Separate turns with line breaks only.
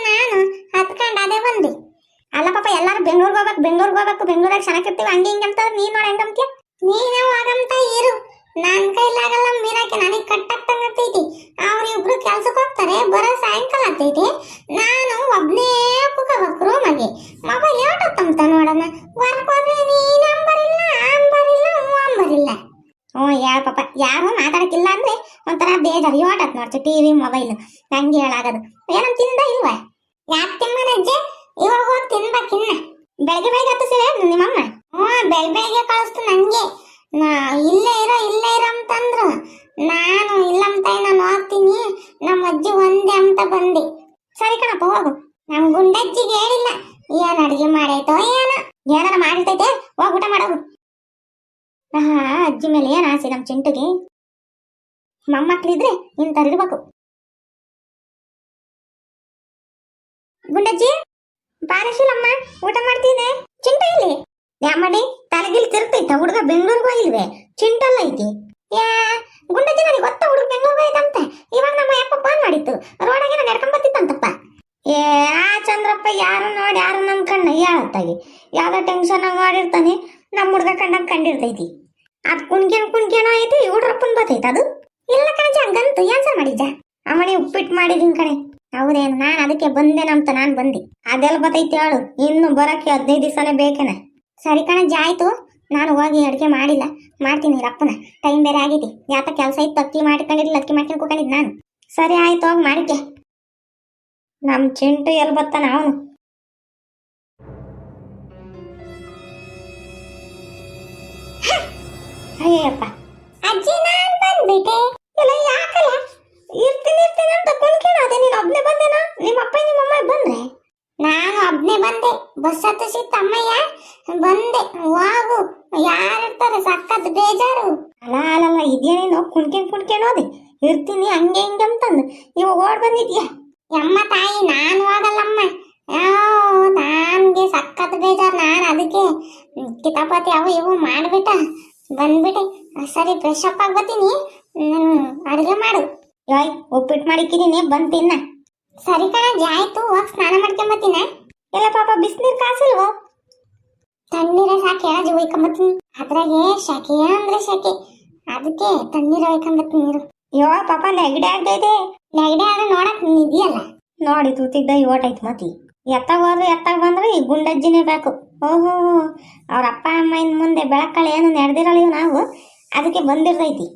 ನಾನು ಹತ್ಕೊಂಡು ಅದೇ ಬಂದೆ. ಅಲ್ಲ ಪಾಪ ಎಲ್ಲಾರು ಬೆಂಗಳೂರಿಗೆ ಚೆನ್ನಾಗಿರ್ತೀವಿ ಹಂಗೆ ಹಿಂಗೆ ಅಂತ ನೀನ್ ನೋಡಿ ಹೆಂಗಂತೀಯ. ನೀನೇ ಹೋಗಂತ ಇರು, ನನ್ ಕೈಲಾಗಲ್ಲ ಮೀರಾಕಿ, ನನಗೆ ಕಟ್ಟಾಗ್ತಂಗತ್ತೈತಿ. ಅವ್ರಿಬ್ರು ಕೆಲ್ಸಕ್ಕೆ ಹೋಗ್ತಾರೆ, ಬರೋ ಸಾಯಂಕಾಲ ಆಗ್ತೈತಿ. ನಾನು ಒಬ್ನೇ ಕುಕೋಬೇಕು ರೂಮಗೆ. ಮೊಬೈಲ್ ಯಾವತ್ತಂತ ನೋಡೋಣ. ವರ್ಕ್ ಹೋದ್ರೆ ನೀ ನಂಬರ್ ಇಲ್ಲ, ನಂಬರ್ ಇಲ್ಲ. ಯಾರ ಪಾಪ ಯಾರು ಮಾತಾಡಕ್ಕಿಲ್ಲ ಅಂದ್ರೆ ಒಂಥರ ಬೇಜಾರು ಯೋಟತ್ ನೋಡ್ತಿ ಟಿವಿ ಮೊಬೈಲ್ ನಂಗೆ ಹೇಳಾಗದು. ಏನೋ ತಿಂದ ಇಲ್ವಾ? ಯಾಕೆ ತಿಮ್ಮನಜ್ಜೆ, ಇವಾಗ ಹೋಗಿ ತಿನ್ಬೇಕಿನ್ನ. ಬೆಳಗ್ಗೆ ಹತ್ತು ಸಿಳೆ ನಿಮ್ಮಮ್ಮ ಬೆಳಗ್ಗೆ ಕಳಿಸ್ತು ನಂಗೆ. ಇಲ್ಲೇ ಇರೋ ಅಂತಂದ್ರು. ನಾನು ಇಲ್ಲಂತ ನಾನು ಹೋಗ್ತೀನಿ, ನಮ್ಮ ಅಜ್ಜಿ ಒಂದೇ ಅಂತ ಬಂದೆ. ಸರಿ ಕಣಪ್ಪ ಹೋಗು. ನಮ್ ಗುಂಡಜ್ಜಿಗೆ ಹೇಳಿಲ್ಲ ಏನ್ ಅಡ್ಗೆ ಮಾಡೈತೋ ಏನಾರ ಮಾಡಿರ್ತೈತೆ, ಹೋಗಿ ಊಟ ಮಾಡೋದು. ಅಜ್ಜಿ ಮೇಲೆ ಏನ್ ಆಸೆ ನಮ್ ಚಿಂಟುಗೆ. ಮೊಮ್ಮಕ್ಳಿದ್ರೆ ಇಂಥರಿರ್ಬೇಕು. ಗುಂಡಜ್ಜಿ ಬಾರಿಸಿಲ್ಲಮ್ಮ, ಊಟ ಮಾಡ್ತೀನಿ. ಚಿಂಟ ಇಲ್ಲಿ ಯಾಮಡಿ ತಲೆಗಿಲ್ ತಿರುಗ್ತೈತ ಹುಡುಗ ಬೆಂಗಳೂರಿಗೆ ಹೋಗಿಲ್ವೇ? ಚಿಂಟಲ್ಲ ಐತಿ. ಗುಂಡಜ್ಜಿ ನನಗೆ ಗೊತ್ತ ಹುಡುಗ ಬೆಂಗಳೂರಿಗೆ ಹೋಯ್ತಂತೆ. ಇವಾಗ ನಮ್ಮ ಅಪ್ಪ ಫೋನ್ ಮಾಡಿತ್ತು, ರೋಡಾಗೆ ನಾನು ನಡ್ಕೊಂಡ್ ಬರ್ತಿತ್ತಂತಪ್ಪ. ಆ ಚಂದ್ರಪ್ಪ ಯಾರು ನೋಡಿ ಯಾರು ನಂಬ್ಕಣ್ಣ ಹೇಳತ್ತಾಗಿ ಯಾವ್ದೋ ಟೆನ್ಷನ್ ಮಾಡಿರ್ತಾನೆ. ನಮ್ಮ ಹುಡುಗ ಕಂಡಿರ್ತೈತಿ. ಅದ್ ಕುಣ್ಕೇನೋ ಐತಿ, ಹುಡ್ರಪ್ಪನ್ ಬರ್ತೈತಿ ಅದು. ಇಲ್ಲ ಕಣಜ ಹಂಗಂತು ಏನ್ಸ ಮಾಡಿದ್ದ ಅಮ್ಮನಿ ಉಪ್ಪಿಟ್ಟು ಮಾಡಿದೀನಿ ಕಣೆ. ಹೌದೇನು? ನಾನು ಅದಕ್ಕೆ ಬಂದೇನಂತ ನಾನು ಬಂದೆ. ಅದೆಲ್ಲ ಬತ್ತೈತಿ ಹೇಳು, ಇನ್ನು ಬರಕ್ಕೆ 15 ದಿವಸನೇ ಬೇಕೇನ. ಸರಿ ಕಣಜ್ಜ ಆಯ್ತು, ನಾನು ಹೋಗಿ ಅಡುಗೆ ಮಾಡಿಲ್ಲ, ಮಾಡ್ತೀನಿ ರಪ್ಪನ. ಟೈಮ್ ಬೇರೆ ಆಗೈತಿ. ಯಾತ ಕೆಲಸ ಇತ್ತು, ಅಕ್ಕಿ ಮಾಡ್ಕೊಂಡಿರ್ಲಿಲ್ಲ, ಅಕ್ಕಿ ಮಾಡ್ಕೊಂಡು ಕೂಕೊಂಡಿದ್ ನಾನು. ಸರಿ ಆಯ್ತು, ಹೋಗಿ ಮಾಡಿದ್ದೆ. ನಮ್ ಚಿಂಟು ಎಲ್ಲಿ ಬರ್ತಾನ ಅವನು. ಅಯ್ಯಪ್ಪ ಅಜ್ಜಿ ನಾನು ಬಂದ್ಬಿಟ್ಟೆ. ಇಲ್ಲ ಯಾಕಲ್ಲ ಇರ್ತೀನಿ ಅಂತ ಕುಣ್ಕೇಳೋದೆ. ನೀನು ಒಬ್ನೇ ಬಂದೇನೋ? ನಿಮ್ಮ ಅಪ್ಪ ನಿಮ್ಮ ಅಮ್ಮ ಬಂದ್ರೆ? ನಾನು ಒಬ್ನೇ ಬಂದೆ. ಬಸ್ ಹತ್ತಿಸಿತ್ತ ಅಮ್ಮಯ್ಯ, ಬಂದೆ. ಹೋಗು, ಯಾರಿರ್ತಾರೆ, ಸಕ್ಕತ್ ಬೇಜಾರು. ಅಲ್ಲ ಇದೇನೇನೋ ಕುಣ್ಕೇಳೋದೆ. ಇರ್ತೀನಿ ಹಂಗೆ ಹಿಂಗೆ ಅಂತಂದು ಇವಾಗ ಓಡ್ ಬಂದಿದ್ಯಾ? ಅಮ್ಮ ತಾಯಿ ನಾನು ಹೋಗಲ್ಲಮ್ಮ. ನನ್ಗೆ ಸಕ್ಕತ್ ಬೇಜಾರು. ನಾನು ಅದಕ್ಕೆ ಕಿತಾಪತಿ ಅವು ಇವು ಮಾಡ್ಬಿಟ್ಟ ಬಂದ್ಬಿಟ್ಟೆ. ಸರಿ ಫ್ರೆಶ್ ಅಪ್ ಆಗ್ಬತ್ತೀನಿ, ಅಡುಗೆ ಮಾಡು. ಯಾಯ್ ಉಪ್ಪಿಟ್ಟು ಮಾಡಿಕ್ಕಿದೀನಿ, ಬಂದ್ ತಿನ್ನ. ಸರಿ ಕಣಜ್ಜಿ ಆಯ್ತು, ಹೋಗಿ ಸ್ನಾನ ಮಾಡ್ಕೊಂಬತ್ತೀನ. ಎಲ್ಲ ಪಾಪ ಬಿಸಿನೀರು ಕಾಸಿಲ್ವೋ? ತಣ್ಣೀರ ಸಾಕೆ ಅಜ್ಜಿ ಒಯ್ಕೊಂಬತ್ತೀನಿ. ಅದ್ರಾಗೆ ಶಕೆ ಅಂದ್ರೆ ಶಕೆ, ಅದಕ್ಕೆ ತಣ್ಣೀರ ಒಯ್ಕೊಂಬತ್ತೀನಿ ನೀರು. ಯೋ ಪಾಪ ನೆಗಡಿ ಆಗ್ತೈತೆ. ನೆಗಡಿ ಆದ್ರೆ ನೋಡಕ್ ಇದೆಯಲ್ಲ ನೋಡಿ ತೂತಿದ್ದ ಓಟೈತ್ ಮತಿ. ಎತ್ತಾಗ ಹೋದ್ರೆ ಎತ್ತಾಗ ಬಂದ್ರೆ ಈ ಗುಂಡಜ್ಜಿನೇ ಬೇಕು. ಓಹೋ, ಅವ್ರ ಅಪ್ಪ ಅಮ್ಮ ಇನ್ ಮುಂದೆ ಬೆಳಕಳಿ ಏನು ನಡೆದಿರಲಿವ್ ನಾವು, ಅದಕ್ಕೆ ಬಂದಿರ್ತೈತಿ.